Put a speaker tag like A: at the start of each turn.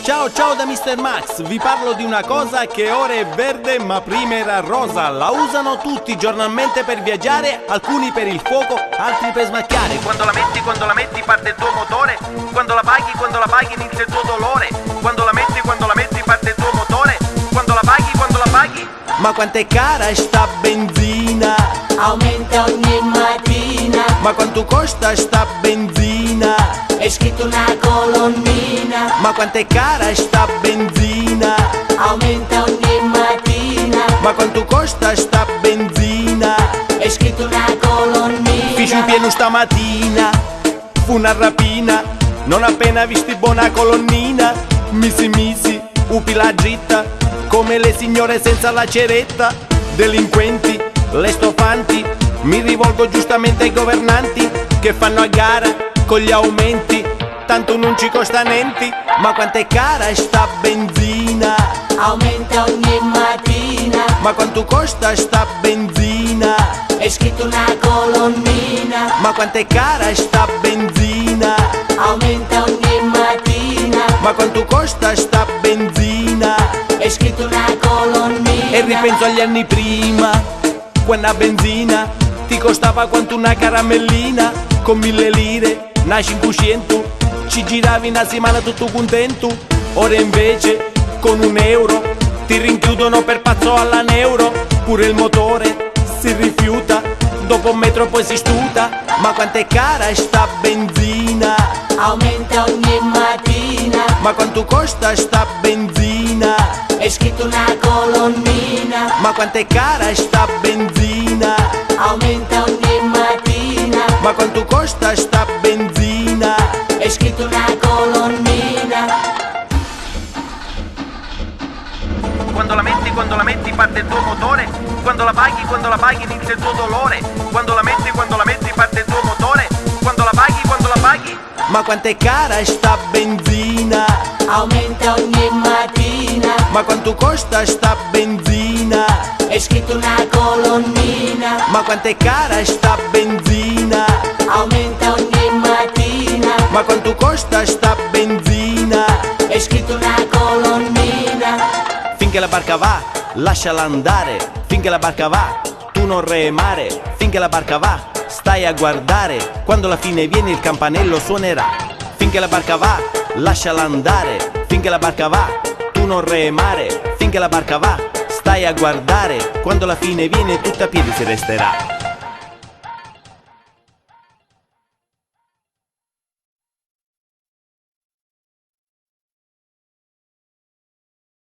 A: Ciao ciao da Mr. Max, vi parlo di una cosa che ora è verde ma prima era rosa. La usano tutti giornalmente per viaggiare, alcuni per il fuoco, altri per smacchiare. Quando la metti parte il tuo motore. Quando la paghi inizia il tuo dolore. Quando la metti parte il tuo motore. Quando la paghi. Ma quanto è cara sta benzina?
B: Aumenta ogni mattina.
A: Ma quanto costa sta benzina?
B: È scritto una colonnina.
A: Ma quanto è cara sta benzina?
B: Aumenta ogni mattina.
A: Ma quanto costa sta benzina?
B: È scritto una colonnina.
A: Feci pieno stamattina, fu una rapina. Non appena visti buona colonnina. Misi, upi la gitta, come le signore senza la ceretta. Delinquenti, le stofanti, mi rivolgo giustamente ai governanti che fanno a gara con gli aumenti, tanto non ci costa niente. Ma quanto è cara sta benzina?
B: Aumenta ogni mattina.
A: Ma quanto costa sta benzina?
B: È scritto una colonnina.
A: Ma quanto è cara sta benzina?
B: Aumenta ogni mattina.
A: Ma quanto costa sta benzina?
B: È scritto una colonnina.
A: E ripenso agli anni prima, quando la benzina ti costava quanto una caramellina. Con 1000 lire, una 500, ci giravi una settimana tutto contento. Ora invece con €1 ti rinchiudono per pazzo all'euro. Pure il motore si rifiuta, dopo un metro poi si stuta. Ma quanto è cara sta benzina?
B: Aumenta ogni mattina.
A: Ma quanto costa sta benzina?
B: È scritto una colonnina.
A: Ma quanto è cara sta benzina?
B: Aumenta ogni mattina.
A: Ma quanto costa sta benzina?
B: È scritto una colonnina.
A: Quando la metti parte il tuo motore. Quando la paghi inizia il tuo dolore. Quando la metti parte il tuo motore. Quando la paghi. Ma quanto è cara sta benzina?
B: Aumenta ogni mattina.
A: Ma quanto costa sta benzina?
B: È scritto una colonnina.
A: Ma quanto è cara sta benzina?
B: Aumenta ogni mattina.
A: Ma quanto costa sta benzina?
B: È scritto una colonnina.
A: Finché la barca va, lasciala andare. Finché la barca va, tu non remare. Finché la barca va, stai a guardare. Quando la fine viene il campanello suonerà. Finché la barca va, lasciala andare. Finché la barca va, tu non remare. Finché la barca va, stai a guardare. Quando la fine viene tutta a piedi si resterà.